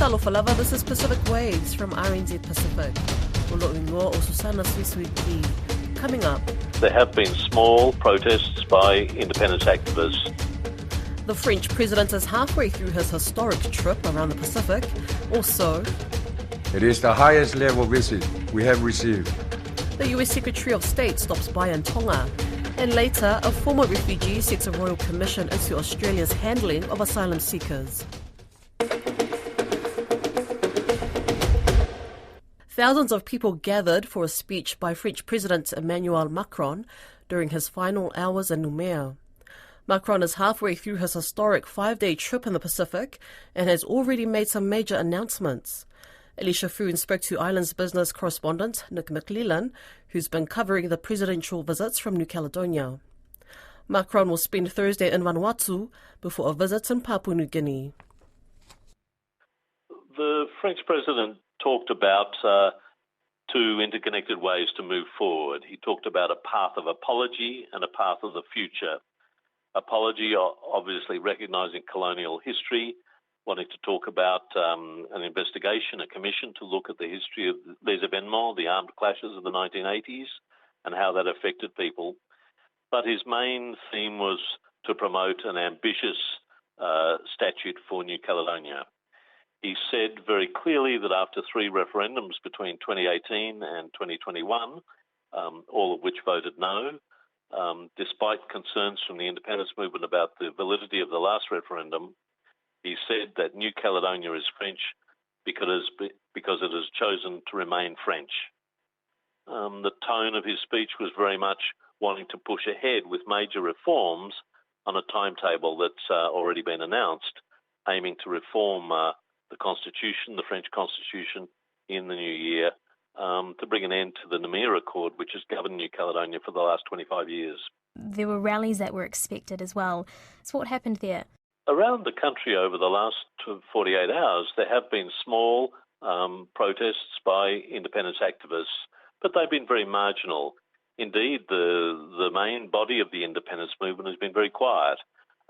Falava, this is Pacific Waves from RNZ Pacific. Ulo'ingo o Susana Suisuiki. Coming up. There have been small protests by independence activists. The French president is halfway through his historic trip around the Pacific. Also, it is the highest level visit we have received. The US Secretary of State stops by in Tonga. And later, a former refugee sets a royal commission into Australia's handling of asylum seekers. Thousands of people gathered for a speech by French President Emmanuel Macron during his final hours in Noumea. Macron is halfway through his historic 5-day trip in the Pacific and has already made some major announcements. Alicia Foon spoke to Islands business correspondent Nick McLellan, who's been covering the presidential visits from New Caledonia. Macron will spend Thursday in Vanuatu before a visit in Papua New Guinea. The French president talked about two interconnected ways to move forward. He talked about a path of apology and a path of the future. Apology, obviously recognising colonial history, wanting to talk about an investigation, a commission to look at the history of les événements, the armed clashes of the 1980s, and how that affected people. But his main theme was to promote an ambitious statute for New Caledonia. He said very clearly that after 3 referendums between 2018 and 2021, all of which voted no, despite concerns from the independence movement about the validity of the last referendum, he said that New Caledonia is French because it has chosen to remain French. The tone of his speech was very much wanting to push ahead with major reforms on a timetable that's already been announced, aiming to reform the Constitution, the French Constitution, in the new year, to bring an end to the Noumea Accord, which has governed New Caledonia for the last 25 years. There were rallies that were expected as well. So what happened there? Around the country over the last 48 hours, there have been small protests by independence activists, but they've been very marginal. Indeed, the main body of the independence movement has been very quiet,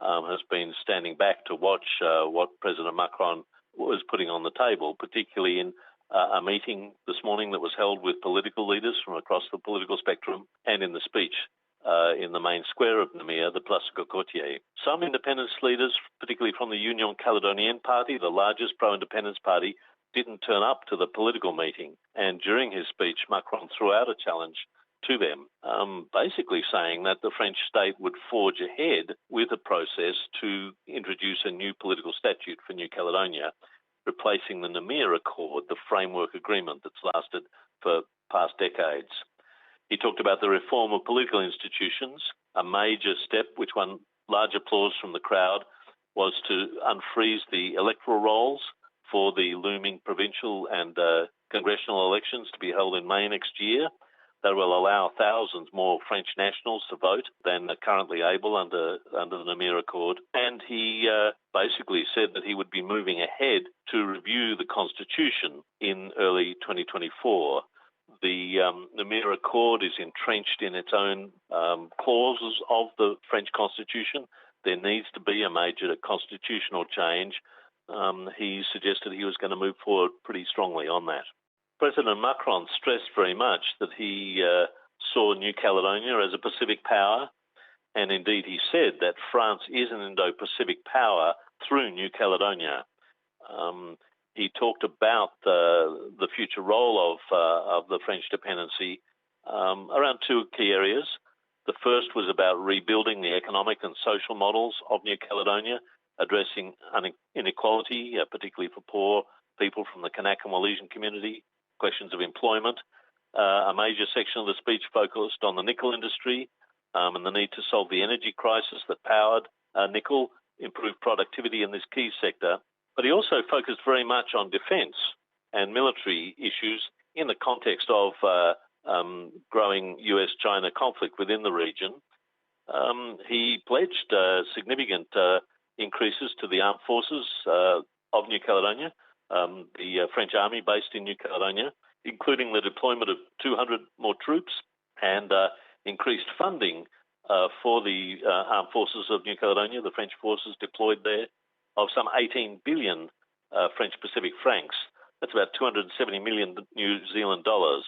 has been standing back to watch what President Macron was putting on the table, particularly in a meeting this morning that was held with political leaders from across the political spectrum and in the speech in the main square of Noumea, the Place Cocotier. Some independence leaders, particularly from the Union Caledonienne Party, the largest pro-independence party, didn't turn up to the political meeting. And during his speech, Macron threw out a challenge to them, basically saying that the French state would forge ahead with a process to introduce a new political statute for New Caledonia, replacing the Noumea Accord, the framework agreement that's lasted for past decades. He talked about the reform of political institutions. A major step, which won large applause from the crowd, was to unfreeze the electoral rolls for the looming provincial and congressional elections to be held in May next year. That will allow thousands more French nationals to vote than are currently able under the Noumea Accord. And he basically said that he would be moving ahead to review the Constitution in early 2024. The Noumea Accord is entrenched in its own clauses of the French Constitution. There needs to be a major constitutional change. He suggested he was going to move forward pretty strongly on that. President Macron stressed very much that he saw New Caledonia as a Pacific power, and indeed he said that France is an Indo-Pacific power through New Caledonia. He talked about the future role of the French dependency around 2 key areas. The first was about rebuilding the economic and social models of New Caledonia, addressing inequality, particularly for poor people from the Kanak and Wallisian community, questions of employment. A major section of the speech focused on the nickel industry and the need to solve the energy crisis that powered nickel, improve productivity in this key sector. But he also focused very much on defence and military issues in the context of growing US-China conflict within the region. He pledged significant increases to the armed forces of New Caledonia, the French army based in New Caledonia, including the deployment of 200 more troops and increased funding for the armed forces of New Caledonia, the French forces deployed there, of some $18 billion French Pacific francs. That's about 270 million New Zealand dollars.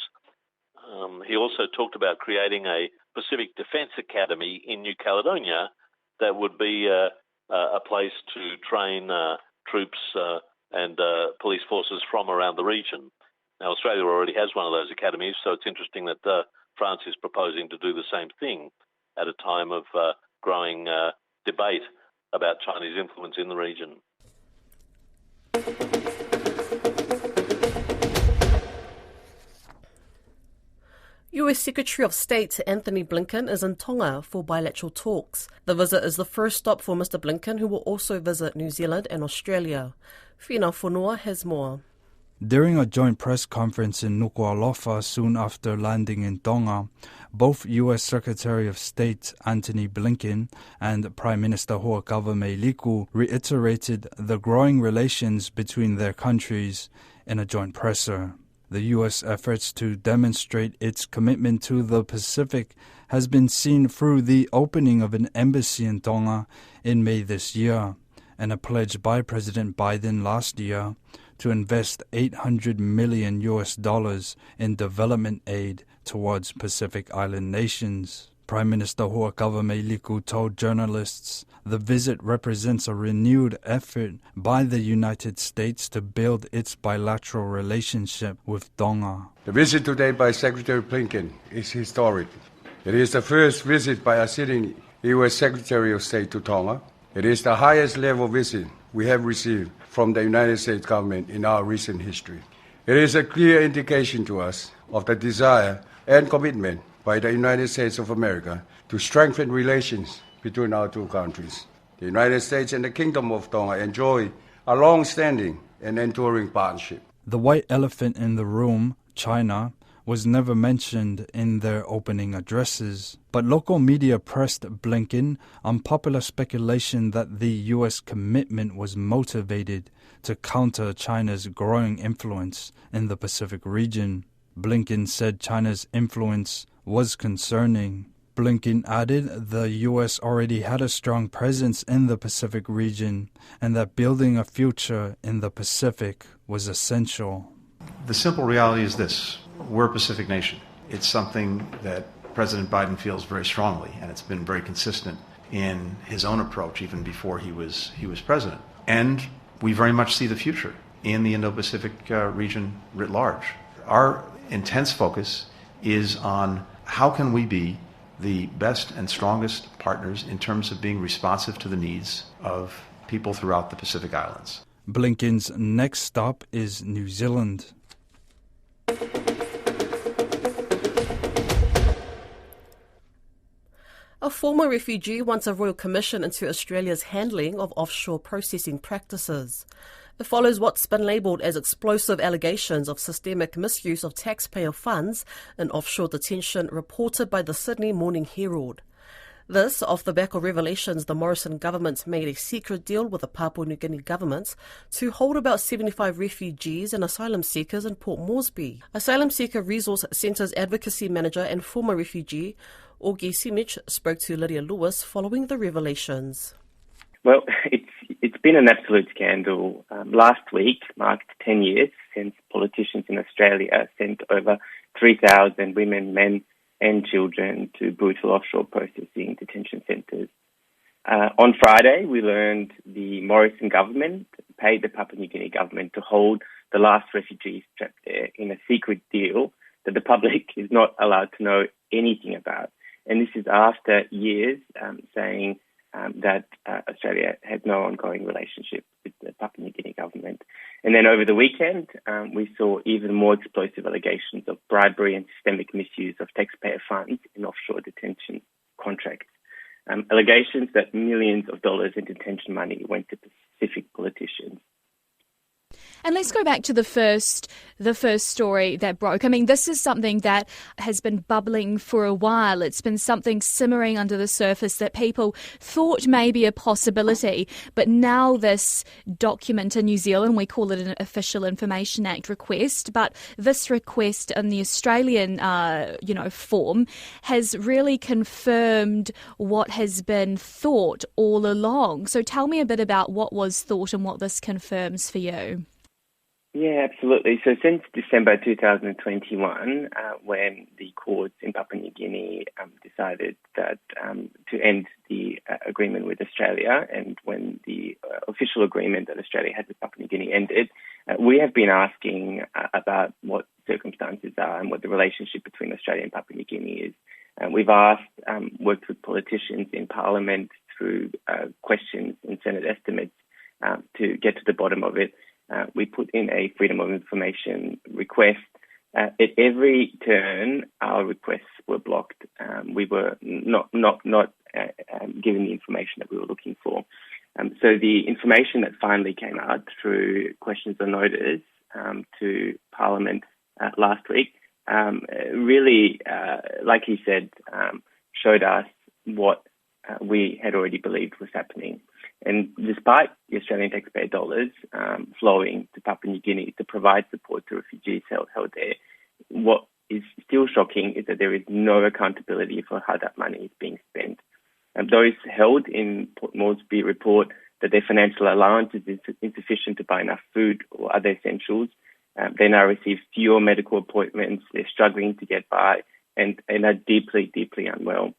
He also talked about creating a Pacific Defence Academy in New Caledonia that would be a place to train troops and police forces from around the region. Now, Australia already has one of those academies, so it's interesting that France is proposing to do the same thing at a time of growing debate about Chinese influence in the region. US Secretary of State Anthony Blinken is in Tonga for bilateral talks. The visit is the first stop for Mr. Blinken, who will also visit New Zealand and Australia. Whina Whanua has more. During a joint press conference in Nuku'alofa soon after landing in Tonga, both U.S. Secretary of State Antony Blinken and Prime Minister Ho'okava reiterated the growing relations between their countries in a joint presser. The U.S. efforts to demonstrate its commitment to the Pacific has been seen through the opening of an embassy in Tonga in May this year, and a pledge by President Biden last year to invest $800 million in development aid towards Pacific Island nations. Prime Minister Ho'okava told journalists the visit represents a renewed effort by the United States to build its bilateral relationship with Tonga. The visit today by Secretary Blinken is historic. It is the first visit by a sitting U.S. Secretary of State to Tonga. It is the highest level visit we have received from the United States government in our recent history. It is a clear indication to us of the desire and commitment by the United States of America to strengthen relations between our two countries. The United States and the Kingdom of Tonga enjoy a long-standing and enduring partnership. The white elephant in the room, China, was never mentioned in their opening addresses, but local media pressed Blinken on popular speculation that the U.S. commitment was motivated to counter China's growing influence in the Pacific region. Blinken said China's influence was concerning. Blinken added the U.S. already had a strong presence in the Pacific region and that building a future in the Pacific was essential. The simple reality is this: we're a Pacific nation. It's something that President Biden feels very strongly, and it's been very consistent in his own approach even before he was president. And we very much see the future in the Indo-Pacific region writ large. Our intense focus is on how can we be the best and strongest partners in terms of being responsive to the needs of people throughout the Pacific Islands. Blinken's next stop is New Zealand. A former refugee wants a royal commission into Australia's handling of offshore processing practices. It follows what's been labelled as explosive allegations of systemic misuse of taxpayer funds in offshore detention reported by the Sydney Morning Herald. This off the back of revelations the Morrison government made a secret deal with the Papua New Guinea government to hold about 75 refugees and asylum seekers in Port Moresby. Asylum Seeker Resource Centre's advocacy manager and former refugee, Augie Simic, spoke to Lydia Lewis following the revelations. Well, it's been an absolute scandal. Last week marked 10 years since politicians in Australia sent over 3,000 women, men and children to brutal offshore processing detention centres. On Friday, we learned the Morrison government paid the Papua New Guinea government to hold the last refugees trapped there in a secret deal that the public is not allowed to know anything about. And this is after years saying that Australia has no ongoing relationship with the Papua New Guinea government. And then over the weekend, we saw even more explosive allegations of bribery and systemic misuse of taxpayer funds in offshore detention contracts. Allegations that millions of dollars in detention money went to Pacific politicians. And let's go back to the first story that broke. I mean, this is something that has been bubbling for a while. It's been something simmering under the surface that people thought may be a possibility. But now this document in New Zealand, we call it an Official Information Act request, but this request in the Australian, form has really confirmed what has been thought all along. So tell me a bit about what was thought and what this confirms for you. Yeah, absolutely. So since December 2021, when the courts in Papua New Guinea decided that to end the agreement with Australia, and when the official agreement that Australia had with Papua New Guinea ended, we have been asking about what circumstances are and what the relationship between Australia and Papua New Guinea is. We've worked with politicians in Parliament through questions and Senate estimates to get to the bottom of it. We put in a Freedom of Information request. At every turn, our requests were blocked. We were not given the information that we were looking for. So the information that finally came out through questions or notice to Parliament last week really, like he said, showed us what we had already believed was happening. And despite the Australian taxpayer dollars flowing to Papua New Guinea to provide support to refugees held there, what is still shocking is that there is no accountability for how that money is being spent. Those held in Port Moresby report that their financial allowance is insufficient to buy enough food or other essentials. They now receive fewer medical appointments, they're struggling to get by, and are deeply, deeply unwell.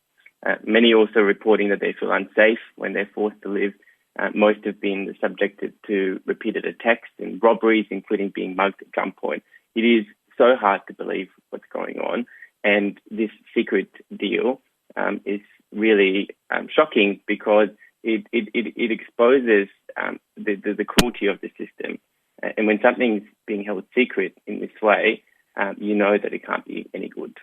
Many also reporting that they feel unsafe when they're forced to live. Most have been subjected to repeated attacks and robberies, including being mugged at gunpoint. It is so hard to believe what's going on, and this secret deal is really shocking because it exposes the cruelty of the system. And when something's being held secret in this way, you know that it can't be any good.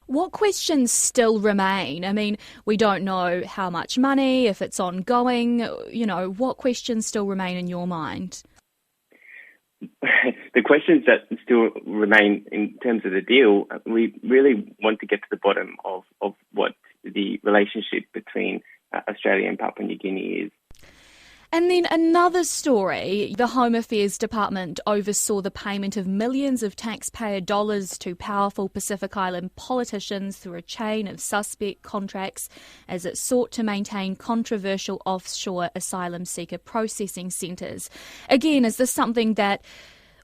What questions still remain? I mean, we don't know how much money, if it's ongoing, what questions still remain in your mind? The questions that still remain in terms of the deal, we really want to get to the bottom of what the relationship between Australia and Papua New Guinea is. And then another story, the Home Affairs Department oversaw the payment of millions of taxpayer dollars to powerful Pacific Island politicians through a chain of suspect contracts as it sought to maintain controversial offshore asylum seeker processing centres. Again, is this something that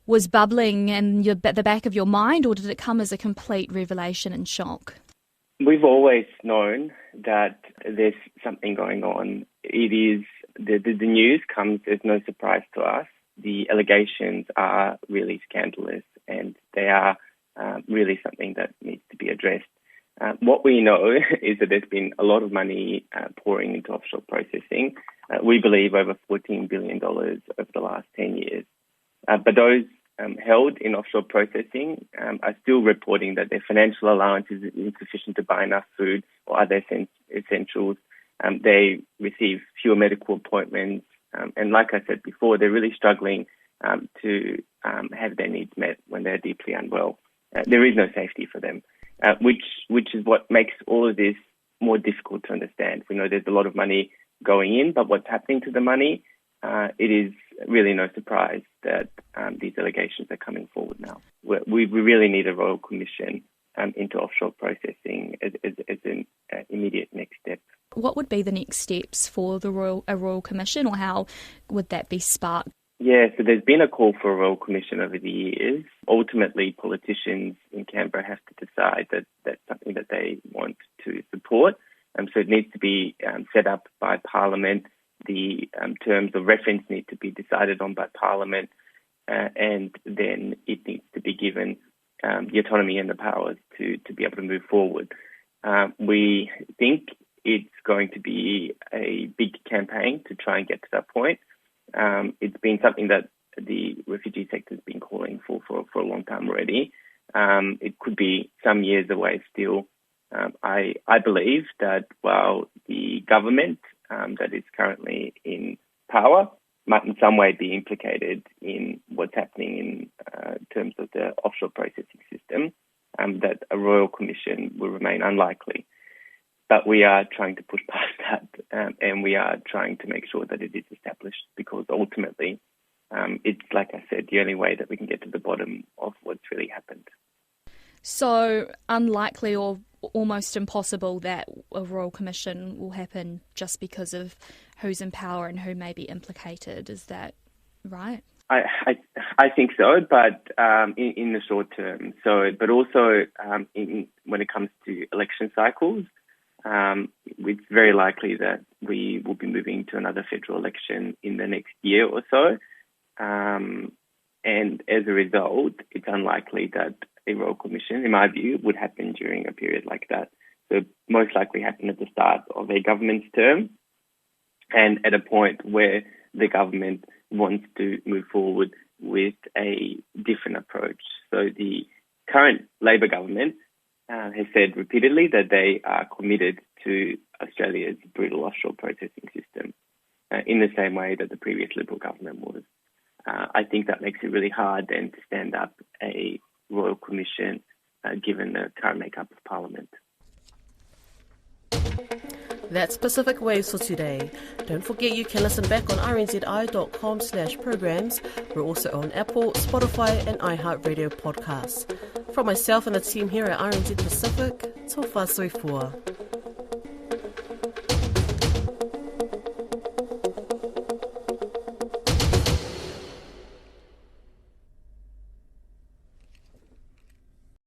was bubbling in the back of your mind, or did it come as a complete revelation and shock? We've always known that there's something going on. It is the news comes as no surprise to us. The allegations are really scandalous, and they are really something that needs to be addressed. What we know is that there's been a lot of money pouring into offshore processing. We believe over $14 billion over the last 10 years. But those held in offshore processing are still reporting that their financial allowance is insufficient to buy enough food or other essentials. They receive fewer medical appointments. And like I said before, they're really struggling to have their needs met when they're deeply unwell. There is no safety for them, which is what makes all of this more difficult to understand. We know there's a lot of money going in, but what's happening to the money, it is really no surprise that these allegations are coming forward now. We really need a royal commission into offshore processing as an immediate next step. What would be the next steps for a royal commission, or how would that be sparked? Yeah, so there's been a call for a royal commission over the years. Ultimately, politicians in Canberra have to decide that that's something that they want to support. So it needs to be set up by Parliament. The terms of reference need to be decided on by Parliament, and then it needs to be given the autonomy and the powers to be able to move forward. We think it's going to be a big campaign to try and get to that point. It's been something that the refugee sector has been calling for a long time already. It could be some years away still. I believe that while the government that is currently in power might in some way be implicated in what's happening in terms of the offshore processing system, that a royal commission will remain unlikely. But we are trying to push past that, and we are trying to make sure that it is established, because ultimately, it's, like I said, the only way that we can get to the bottom of what's really happened. So unlikely or almost impossible that a royal commission will happen just because of who's in power and who may be implicated. Is that right? I think so, but in the short term. So, but also when it comes to election cycles, it's very likely that we will be moving to another federal election in the next year or so. And as a result, it's unlikely that a royal commission, in my view, would happen during a period like that. So most likely happen at the start of a government's term, and at a point where the government wants to move forward with a different approach. So the current Labor government has said repeatedly that they are committed to Australia's brutal offshore processing system in the same way that the previous Liberal government was. I think that makes it really hard then to stand up a royal commission given the current makeup of Parliament. That's Pacific Waves for today. Don't forget you can listen back on rnzi.com/programs. We're also on Apple, Spotify and iHeartRadio podcasts. From myself and the team here at RNZ Pacific, tō whāsoi fua.